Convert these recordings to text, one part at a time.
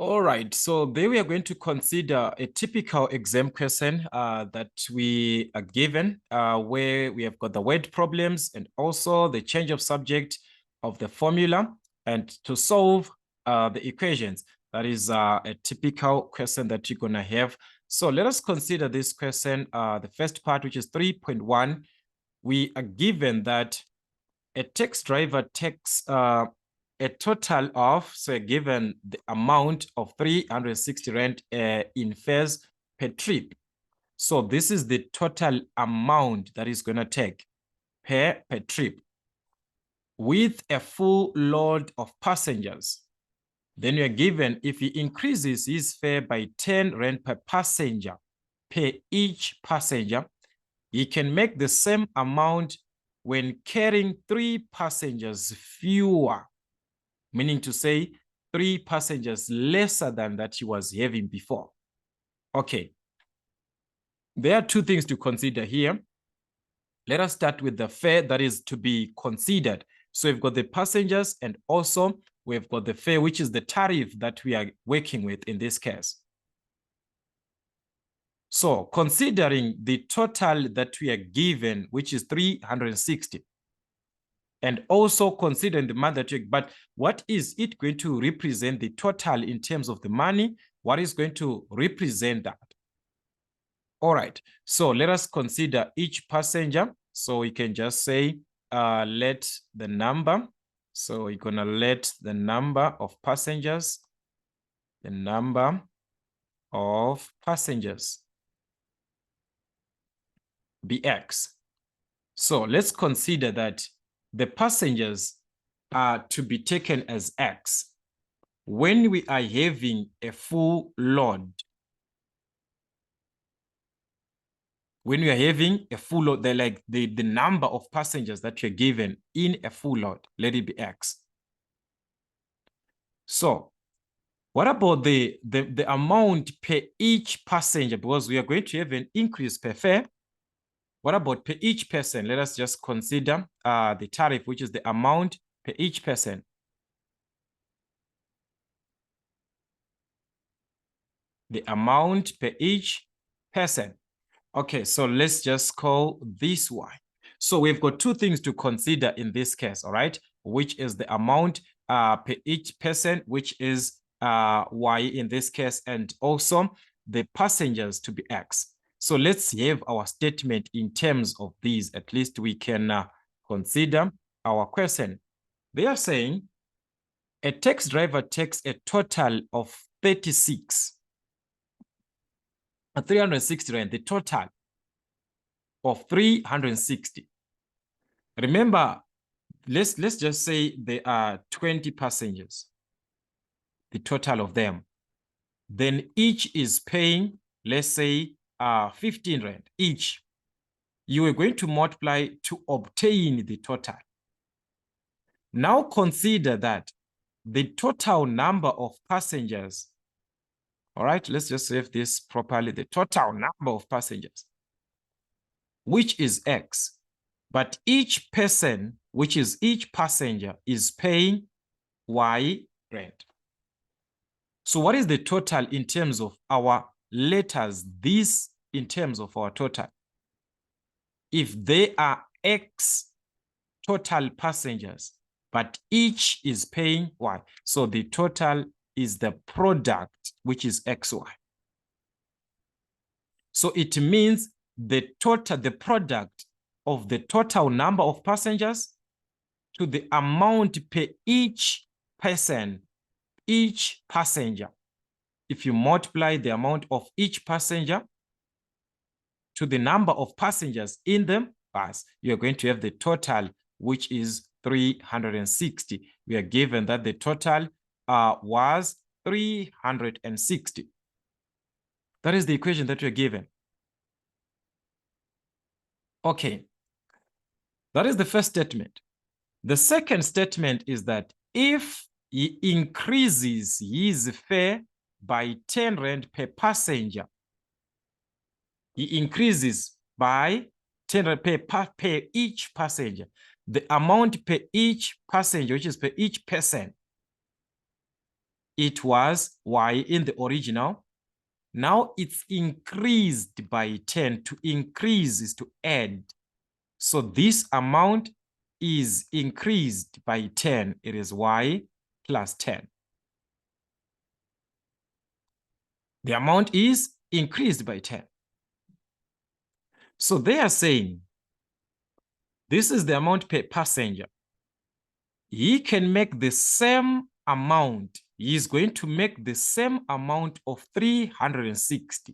All right, so there we are going to consider a typical exam question that we are given where we have got the word problems and also the change of subject of the formula and to solve the equations. That is a typical question that you're going to have. So let us consider this question, the first part, which is 3.1. We are given that a taxi driver takes a total of, so given the amount of 360 rand in fares per trip. So this is the total amount that is going to take per trip with a full load of passengers. Then you're given if he increases his fare by 10 rand per passenger, per each passenger, he can make the same amount when carrying 3 passengers fewer, meaning to say 3 passengers lesser than that he was having before. Okay. There are 2 things to consider here. Let us start with the fare that is to be considered. So we've got the passengers and also we've got the fare, which is the tariff that we are working with in this case. So considering the total that we are given, which is 360, and also considering the month that you, but what is it going to represent the total in terms of the money? What is going to represent that? All right, so let us consider each passenger. So we can just say, let the number. So we're gonna let the number of passengers, the number of passengers be X. So let's consider that the passengers are to be taken as X when we are having a full load. When we are having a full load, they're like the number of passengers that you're given in a full load, let it be X. So what about the amount per each passenger? Because we are going to have an increase per fare. What about per each person? Let us just consider the tariff, which is the amount per each person. The amount per each person. Okay, so let's just call this Y. So we've got 2 things to consider in this case, all right? Which is the amount per each person, which is Y in this case, and also the passengers to be X. So let's have our statement in terms of these. At least we can consider our question. They are saying a taxi driver takes a total of 360 rand, the total of 360. Remember, let's just say there are 20 passengers, the total of them. Then each is paying, let's say, 15 rand each. You are going to multiply to obtain the total. Now consider that the total number of passengers, all right, let's just save this properly, the total number of passengers, which is X, but each person, which is each passenger, is paying Y rand. So what is the total in terms of our letters, this in terms of our total? If they are X total passengers, but each is paying Y, so the total is the product, which is XY. So it means the total, the product of the total number of passengers to the amount per each person, each passenger. If you multiply the amount of each passenger to the number of passengers in the bus, you're going to have the total, which is 360. We are given that the total was 360. That is the equation that we're given. Okay, that is the first statement. The second statement is that if he increases his fare by 10 rand per passenger, he increases by 10 rand per each passenger. The amount per each passenger, which is per each person, It was y in the original. Now it's increased by 10. To increase is to add. So this amount is increased by 10. It is y plus 10. The amount is increased by 10. So they are saying this is the amount per passenger. He can make the same amount. He is going to make the same amount of 360.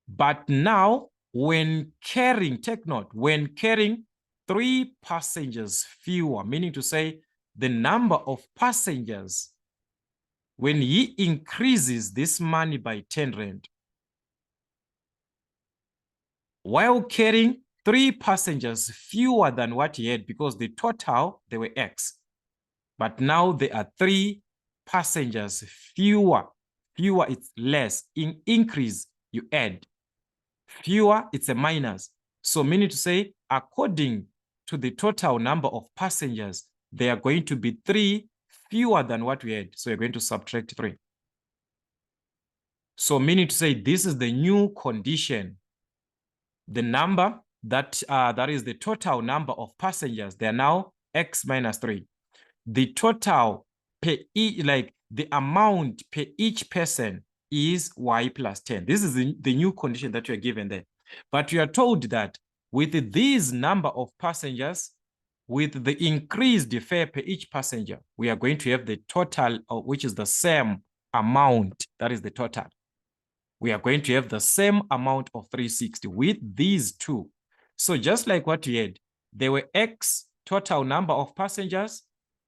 But now, when carrying, take note, when carrying 3 passengers fewer, meaning to say the number of passengers, when he increases this money by 10 rand, while carrying 3 passengers fewer than what he had, because the total, they were X. But now there are 3 passengers fewer. Fewer, it's less. In increase, you add. Fewer, it's a minus. So meaning to say, according to the total number of passengers, they are going to be 3 fewer than what we had. So you're going to subtract 3. So meaning to say, this is the new condition. The number that is the total number of passengers. They are now X minus 3. The total per the amount per each person is y plus 10. This is the new condition that you are given there. But you are told that with this number of passengers, with the increased fare per each passenger, we are going to have the total, which is the same amount. That is the total. We are going to have the same amount of 360 with these two. So just like what we had, there were X total number of passengers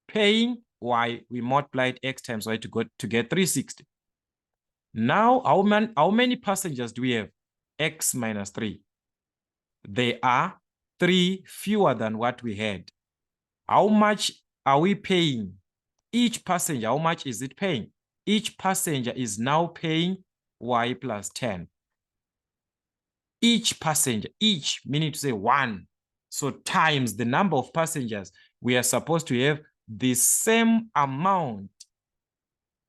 paying y, we multiplied X times y to get 360. Now, how many passengers do we have? X minus 3. They are 3 fewer than what we had. How much are we paying? Each passenger, how much is it paying? Each passenger is now paying y plus 10. Each passenger, each meaning to say 1. So times the number of passengers, we are supposed to have the same amount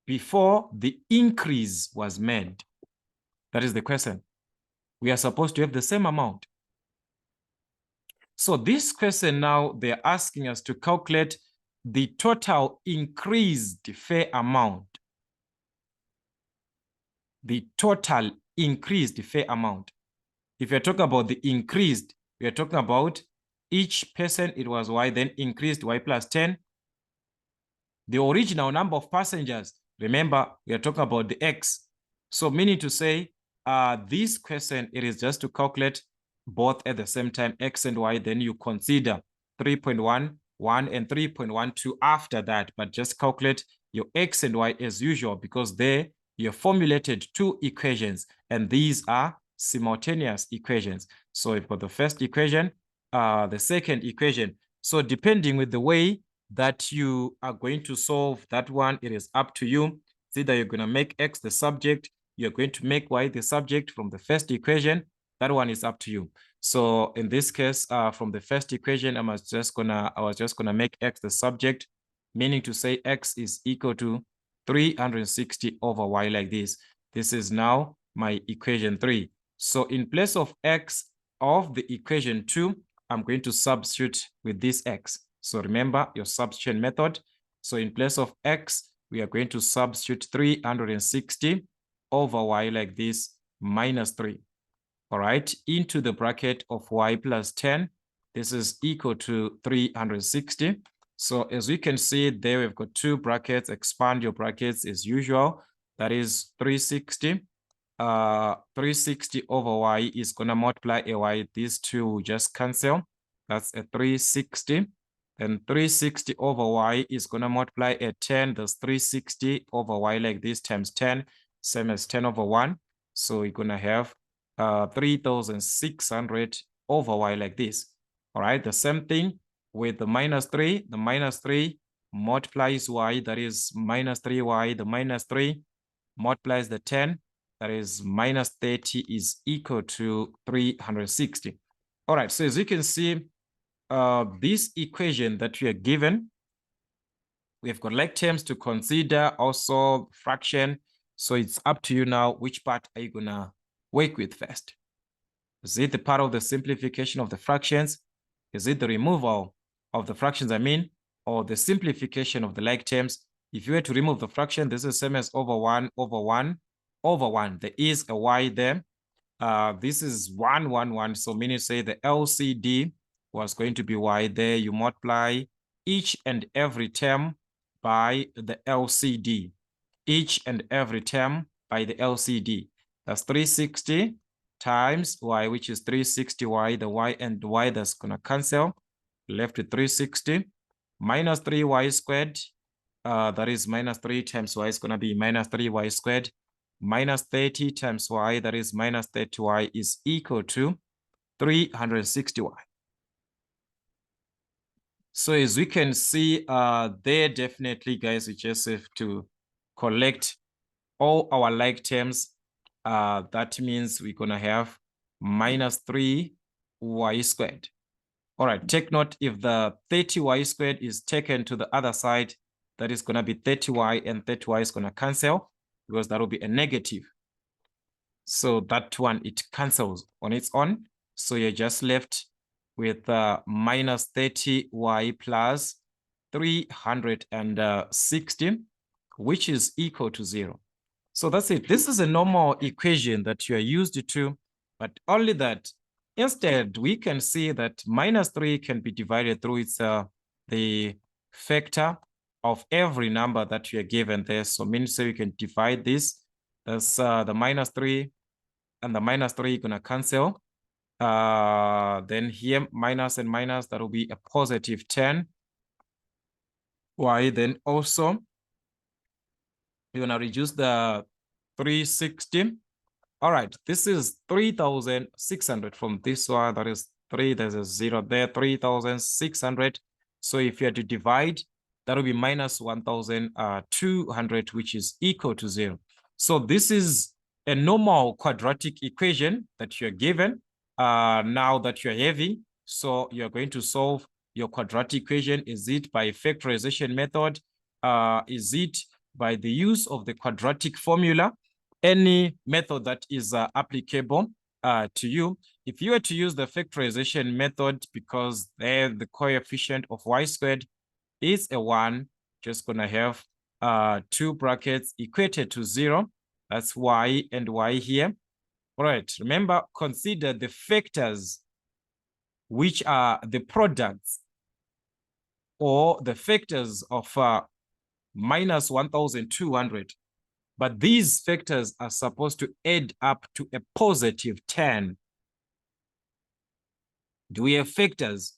before the increase was made. That is the question. We are supposed to have the same amount. So this question now, they're asking us to calculate the total increased fare amount. The total increased fare amount. If you're talking about the increased, we are talking about each person, it was y, then increased y plus 10. The original number of passengers, remember, we are talking about the X. So meaning to say, this question, it is just to calculate both at the same time, X and Y, then you consider 3.11 and 3.12 after that, but just calculate your X and Y as usual, because there you have formulated 2 equations, and these are simultaneous equations. So you've got the first equation, the second equation. So depending with the way that you are going to solve that one, it is up to you. It's either you're going to make X the subject, you're going to make Y the subject from the first equation. That one is up to you. So in this case, from the first equation, I was just gonna make X the subject, meaning to say X is equal to 360 over Y like this. This is now my equation 3. So in place of X of the equation 2, I'm going to substitute with this X. So remember your substitution method. So in place of X, we are going to substitute 360 over Y like this minus 3. All right, into the bracket of y plus 10. This is equal to 360. So as we can see there, we've got 2 brackets. Expand your brackets as usual. That is 360. 360 over y is going to multiply a y. These 2 will just cancel. That's a 360. And 360 over y is going to multiply a 10. That's 360 over y like this times 10. Same as 10 over 1. So we're going to have 3,600 over y like this. All right, the same thing with the minus 3. The minus 3 multiplies y, that is minus 3y. The minus 3 multiplies the 10, that is minus 30, is equal to 360. All right, so as you can see, this equation that we are given, We have got like terms to consider, also fraction. So it's up to you now. Which part are you gonna work with first? Is it the part of the simplification of the fractions? Is it the removal of the fractions, or the simplification of the like terms? If you were to remove the fraction, this is the same as over 1 over 1 over 1. There is a y there. This is 1, 1, 1. So meaning say the LCD was going to be y there. You multiply each and every term by the LCD. Each and every term by the LCD. That's 360 times y, which is 360y. The y and the y that's going to cancel. Left with 360 minus 3y squared. That is minus 3 times y is going to be minus 3y squared. Minus 30 times y, that is minus 30y, is equal to 360y. So as we can see, there definitely, guys, we just have to collect all our like terms. That means we're going to have minus 3y squared. All right, take note, if the 30y squared is taken to the other side, that is going to be 30y, and 30y is going to cancel because that will be a negative. So that one, it cancels on its own. So you're just left with minus 30y plus 360, which is equal to 0. So that's it. This is a normal equation that you are used to, but only that instead we can see that minus 3 can be divided through its the factor of every number that you are given there. So means so you can divide this. That's the minus 3 and the minus 3 gonna cancel. Then here minus and minus, that will be a positive 10. Y, then also you're gonna reduce the 360. All right, this is 3,600 from this one. That is 3, there's a 0 there, 3,600. So if you had to divide, that will be minus 1,200, which is equal to 0. So this is a normal quadratic equation that you're given now that you're having. So you're going to solve your quadratic equation. Is it by factorization method? Is it by the use of the quadratic formula? Any method that is applicable to you. If you were to use the factorization method, because there the coefficient of y squared is a 1, just gonna have 2 brackets equated to 0. That's y and y here. All right, remember, consider the factors which are the products or the factors of minus 1,200. But these factors are supposed to add up to a positive 10. Do we have factors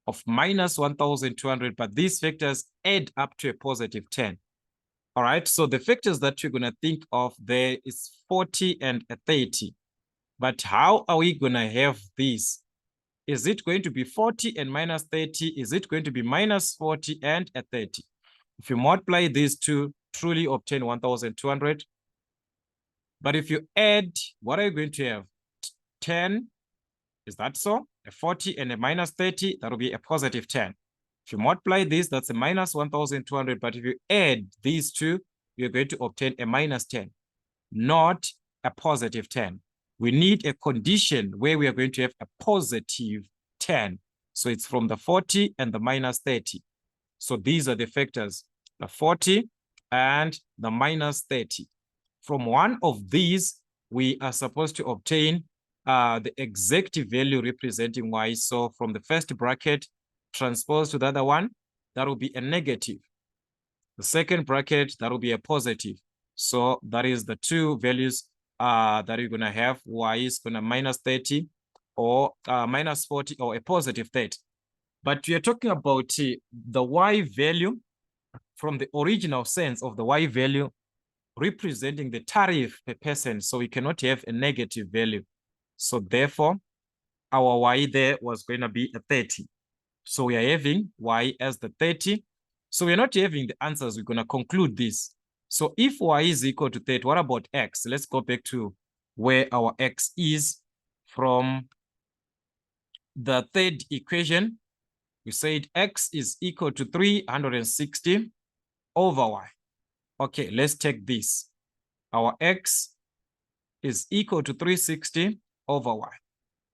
of minus 1,200, but these factors add up to a positive 10? All right, so the factors that you're going to think of there is 40 and a 30. But how are we going to have this? Is it going to be 40 and minus 30? Is it going to be minus 40 and a 30? If you multiply these two, truly obtain 1,200. But if you add, what are you going to have? 10, is that so? A 40 and a minus 30, that will be a positive 10. If you multiply this, that's a minus 1,200. But if you add these two, you're going to obtain a minus 10, not a positive 10. We need a condition where we are going to have a positive 10. So it's from the 40 and the minus 30. So these are the factors, the 40 and the minus 30. From one of these, we are supposed to obtain the exact value representing y. So from the first bracket, transpose to the other one, that will be a negative. The second bracket, that will be a positive. So that is the two values that you're going to have. Y is going to minus 30 or minus 40 or a positive 30. But we are talking about the y value from the original sense of the y value representing the tariff per person. So we cannot have a negative value. So therefore, our y there was going to be a 30. So we are having y as the 30. So we're not having the answers. We're going to conclude this. So if y is equal to 30, what about x? Let's go back to where our x is from the third equation. We said x is equal to 360 over y. Okay, let's take this. Our x is equal to 360 over y.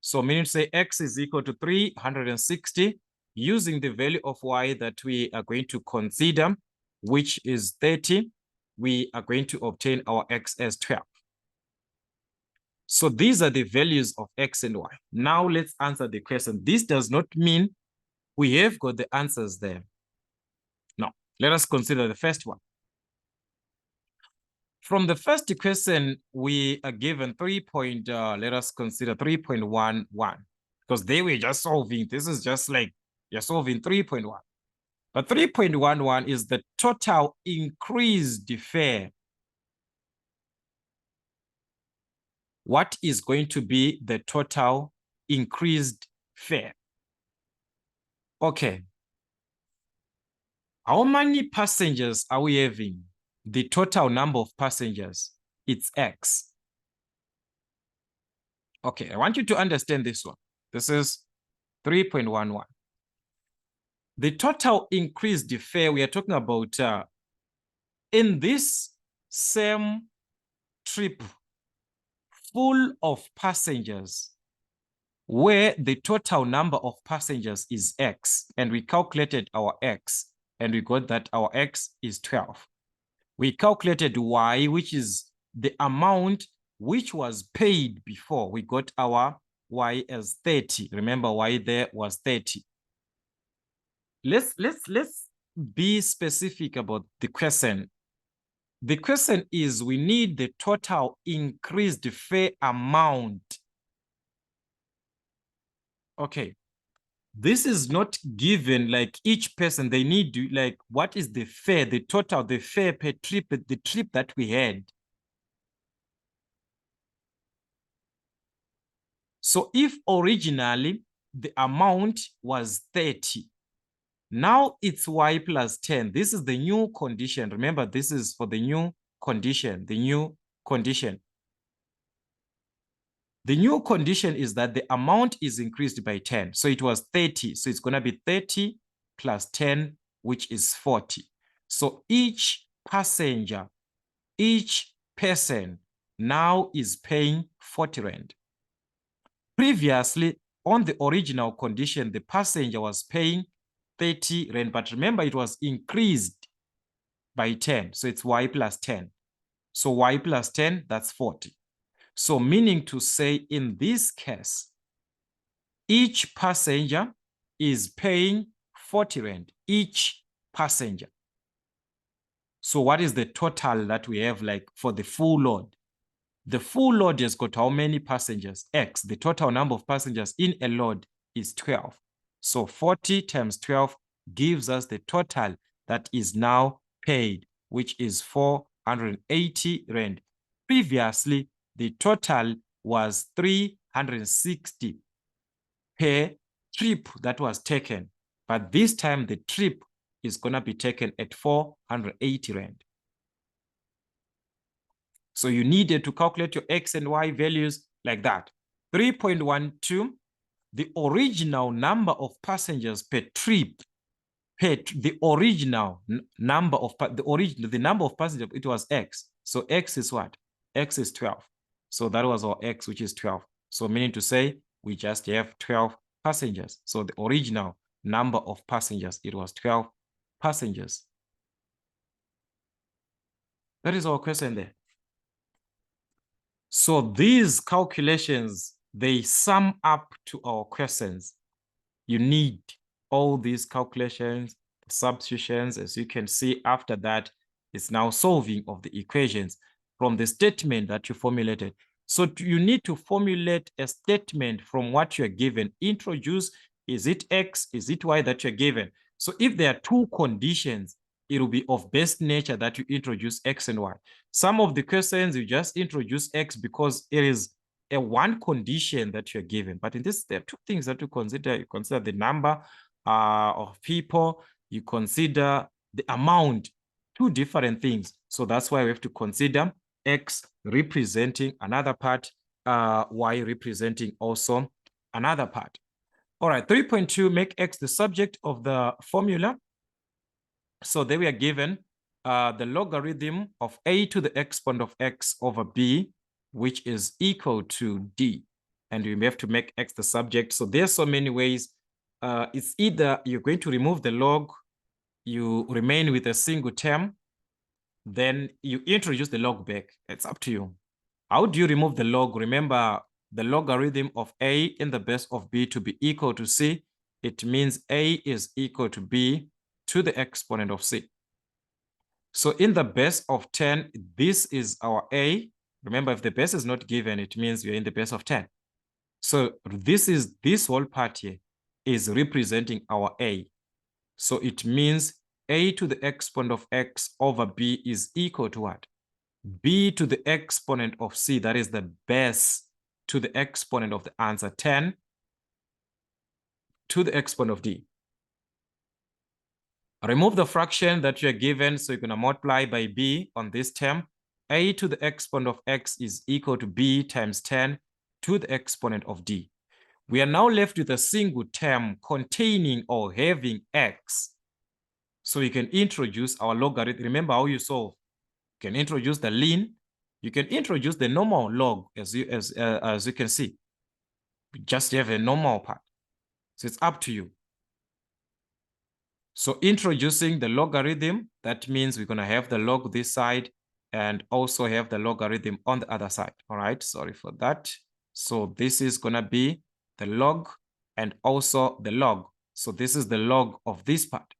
So meaning to say x is equal to 360 using the value of y that we are going to consider, which is 30. We are going to obtain our x as 12. So these are the values of x and y. Now let's answer the question. This does not mean we have got the answers there. No, let us consider the first one. From the first question, we are given let us consider 3.11, because they were just solving. This is just like you're solving 3.1. But 3.11 is the total increased fare. What is going to be the total increased fare? Okay. How many passengers are we having? The total number of passengers, it's X. Okay, I want you to understand this one. This is 3.11. The total increased fare we are talking about in this same trip full of passengers, where the total number of passengers is X, and we calculated our X, and we got that our X is 12. We calculated Y, which is the amount which was paid before. We got our Y as 30. Remember, Y there was 30. Let's be specific about the question. The question is, we need the total increased fare amount. Okay. This is not given like each person, they need to like, what is the fare, the total, the fare per trip, the trip that we had. So if originally the amount was 30, now it's Y plus 10. This is the new condition. Remember, this is for the new condition, the new condition. The new condition is that the amount is increased by 10. So it was 30. So it's going to be 30 plus 10, which is 40. So each passenger, each person now is paying 40 rand. Previously, on the original condition, the passenger was paying 30 rand. But remember, it was increased by 10. So it's Y plus 10. So Y plus 10, that's 40. So meaning to say, in this case, each passenger is paying 40 rand, each passenger. So what is the total that we have like for the full load? The full load has got how many passengers? X. The total number of passengers in a load is 12. So 40 times 12 gives us the total that is now paid, which is 480 rand. Previously, the total was 360 per trip that was taken. But this time the trip is going to be taken at 480 rand. So you needed to calculate your X and Y values like that. 3.12, the original number of passengers per trip, the original number of the number of passengers, it was X. So X is what? X is 12. So that was our X, which is 12. So meaning to say, we just have 12 passengers. So the original number of passengers, it was 12 passengers. That is our question there. So these calculations, they sum up to our questions. You need all these calculations, substitutions. As you can see, after that, it's now solving of the equations from the statement that you formulated. So you need to formulate a statement from what you're given. Introduce, is it X, is it Y that you're given? So if there are two conditions, it will be of best nature that you introduce X and Y. Some of the questions, you just introduce X because it is a one condition that you're given. But in this, there are two things that you consider. You consider the number of people, you consider the amount, two different things. So that's why we have to consider X representing another part, Y representing also another part. All right, 3.2, make x the subject of the formula. So there we are given the logarithm of a to the exponent of x over b, which is equal to d. And we have to make x the subject. So there's so many ways. It's either you're going to remove the log, you remain with a single term, then you introduce the log back. It's up to you. How do you remove the log? Remember, the logarithm of a in the base of b to be equal to c. It means a is equal to b to the exponent of c. So in the base of 10, this is our a. Remember, if the base is not given, it means you're in the base of 10. So this whole part here is representing our a. So it means a to the exponent of x over b is equal to what? B to the exponent of c, that is the base to the exponent of the answer, 10 to the exponent of d. Remove the fraction that you're given, so you're going to multiply by b on this term. A to the exponent of x is equal to b times 10 to the exponent of d. We are now left with a single term containing or having x. So you can introduce our logarithm. Remember how you solve. You can introduce the ln. You can introduce the normal log, as you can see. You just have a normal part. So it's up to you. So introducing the logarithm, that means we're going to have the log this side and also have the logarithm on the other side. All right, sorry for that. So this is going to be the log and also the log. So this is the log of this part.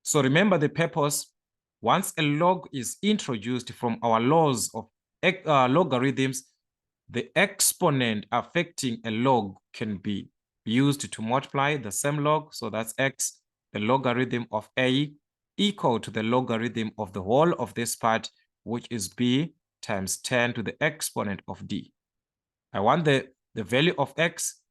So remember the purpose. Once a log is introduced from our laws of logarithms, the exponent affecting a log can be used to multiply the same log. So that's x, the logarithm of a, equal to the logarithm of the whole of this part, which is b times 10 to the exponent of d. I want the value of x.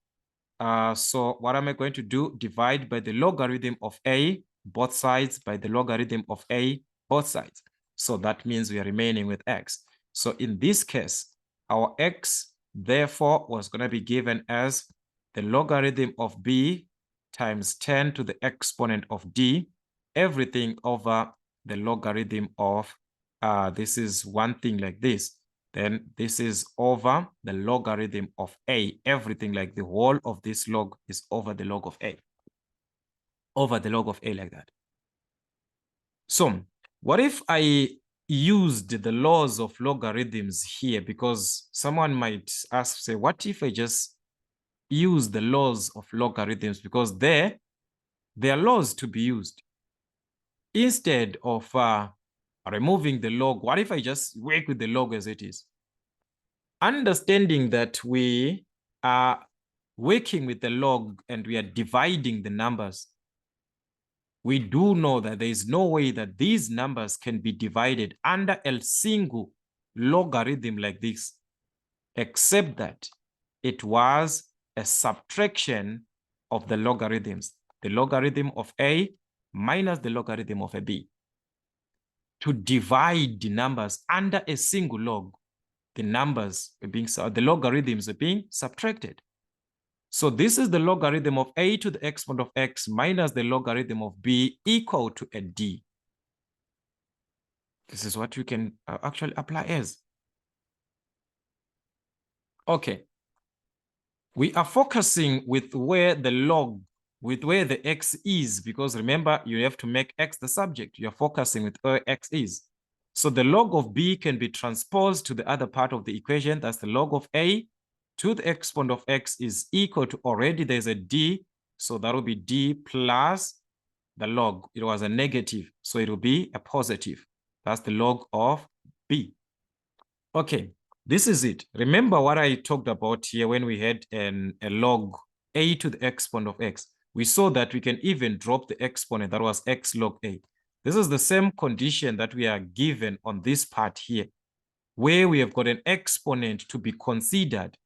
So what am I going to do? Divide by the logarithm of a, both sides, by the logarithm of a, both sides. So that means we are remaining with x. So in this case, our x, therefore, was going to be given as the logarithm of b times 10 to the exponent of d, everything over the logarithm of, this is one thing like this. Then this is over the logarithm of a. Everything like the whole of this log is over the log of a. Over the log of a like that. So what if I used the laws of logarithms here? Because someone might ask, say, what if I just use the laws of logarithms? Because there are laws to be used. Instead of removing the log, what if I just work with the log as it is? Understanding that we are working with the log and we are dividing the numbers, we do know that there is no way that these numbers can be divided under a single logarithm like this, except that it was a subtraction of the logarithms, the logarithm of a minus the logarithm of a b. To divide the numbers under a single log, the numbers are being, the logarithms are being subtracted. So this is the logarithm of a to the exponent of x minus the logarithm of b equal to a d. This is what you can actually apply as. Okay. We are focusing with where the log, with where the x is, because remember, you have to make x the subject. You're focusing with where x is. So the log of b can be transposed to the other part of the equation. That's the log of a to the exponent of x is equal to, already there's a d. So that will be d plus the log. It was a negative, so it will be a positive. That's the log of b. Okay, this is it. Remember what I talked about here when we had a log a to the exponent of x. We saw that we can even drop the exponent, that was x log a. This is the same condition that we are given on this part here, where we have got an exponent to be considered,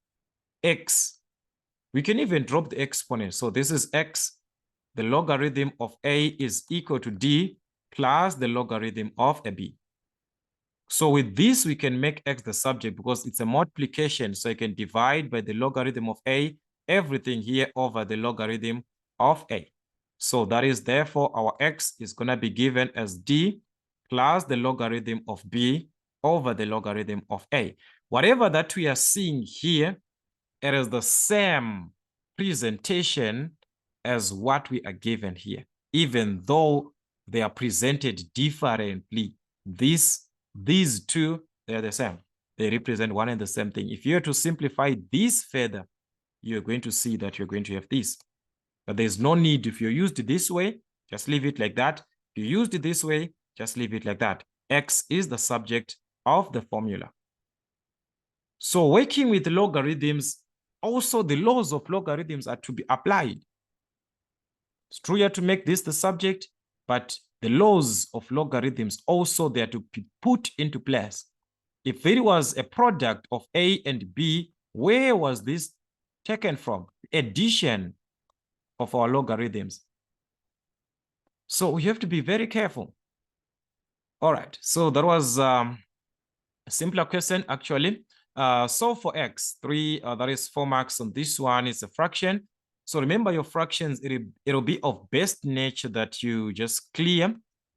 x. We can even drop the exponent. So this is x. The logarithm of a is equal to d plus the logarithm of a b. So with this, we can make x the subject because it's a multiplication. So I can divide by the logarithm of a everything here over the logarithm of a. So that is therefore our x is going to be given as d plus the logarithm of b over the logarithm of a. Whatever that we are seeing here, it is the same presentation as what we are given here, even though they are presented differently. These two, they're the same. They represent one and the same thing. If you were to simplify this further, you're going to see that you're going to have this. But there's no need. If you're used this way, just leave it like that. If you used it this way, just leave it like that. X is the subject of the formula. So working with logarithms, also the laws of logarithms are to be applied. It's true you have to make this the subject, but the laws of logarithms also they are to be put into place. If it was a product of A and B, where was this taken from? Addition of our logarithms. So we have to be very careful. All right, so that was a simpler question actually. So for x, 3, that is 4 marks on this one is a fraction. So remember your fractions, it'll be of best nature that you just clear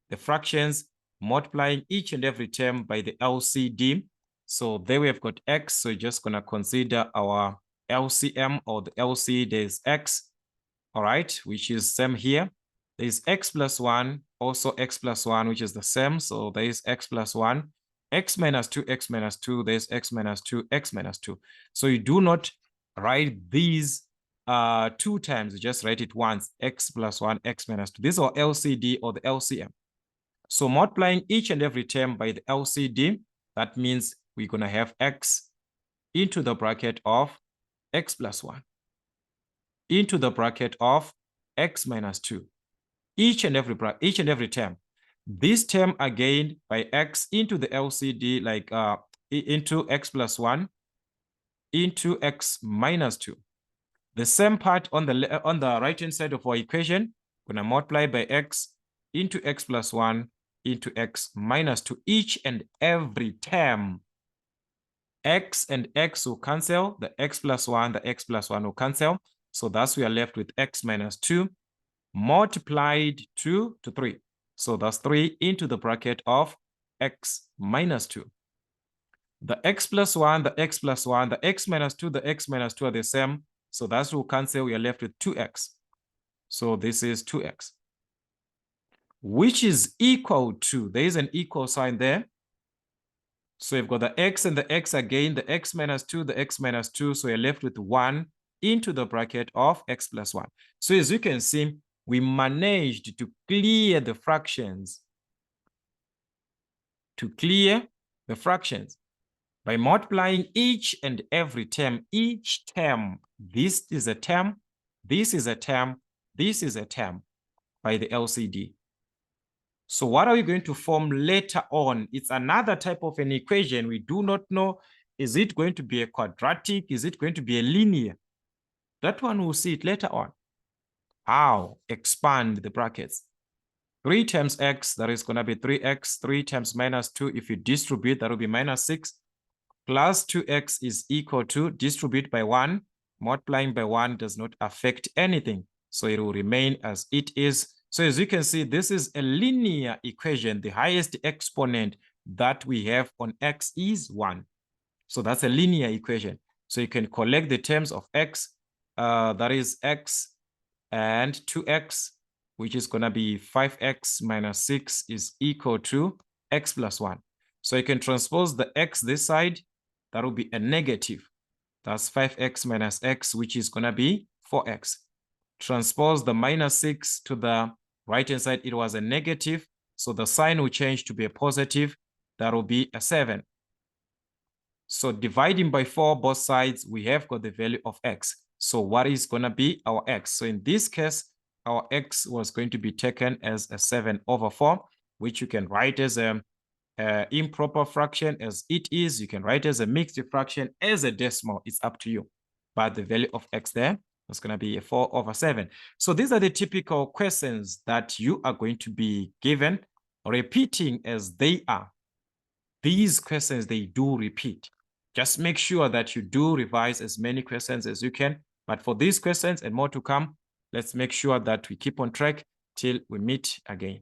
the fractions, multiplying each and every term by the LCD. So there we have got x, so you're just going to consider our LCM or the LC, there's x, all right, which is same here. There's x plus 1, also x plus 1, which is the same. So there is x plus 1, x minus 2, x minus 2, there's x minus 2, x minus 2. So you do not write these 2 times, you just write it once, x plus 1, x minus 2. This is our LCD or the LCM. So multiplying each and every term by the LCD, that means we're going to have x into the bracket of x plus 1 into the bracket of x minus 2. Each and every term. This term again by x into the LCD, like into x plus 1 into x minus 2. The same part on the right-hand side of our equation, we're going to multiply by x into x plus 1 into x minus 2. Each and every term, x and x will cancel. The x plus 1, the x plus 1 will cancel. So thus we are left with x minus 2 multiplied 2 to 3. So that's 3 into the bracket of x minus 2. The x plus 1, the x plus 1, the x minus 2, the x minus 2 are the same. So that's will cancel. We are left with 2x. So this is 2x, which is equal to, there is an equal sign there. So you've got the x and the x again, the x minus 2, the x minus 2. So you're left with 1 into the bracket of x plus 1. So as you can see, we managed to clear the fractions. By multiplying each and every term, each term, this is a term, this is a term, this is a term by the LCD. So what are we going to form later on? It's another type of an equation. We do not know, is it going to be a quadratic? Is it going to be a linear? That one we'll see it later on. How? Expand the brackets. 3 times x, that is going to be 3x. 3 times minus 2, if you distribute, that will be minus 6. Plus 2x is equal to, distribute by 1. Multiplying by 1 does not affect anything. So it will remain as it is. So as you can see, this is a linear equation. The highest exponent that we have on x is 1. So that's a linear equation. So you can collect the terms of x, that is x and 2x, which is going to be 5x minus 6 is equal to x plus 1. So you can transpose the x this side, that will be a negative. That's 5x minus x, which is going to be 4x. Transpose the minus 6 to the right-hand side, it was a negative. So the sign will change to be a positive. That will be a 7. So dividing by 4 both sides, we have got the value of x. So what is going to be our x? So in this case, our x was going to be taken as a 7/4, which you can write as a improper fraction as it is. You can write as a mixed fraction, as a decimal. It's up to you. But the value of x there is going to be a 4/7. So these are the typical questions that you are going to be given, repeating as they are. These questions, they do repeat. Just make sure that you do revise as many questions as you can But for these questions and more to come, let's make sure that we keep on track till we meet again.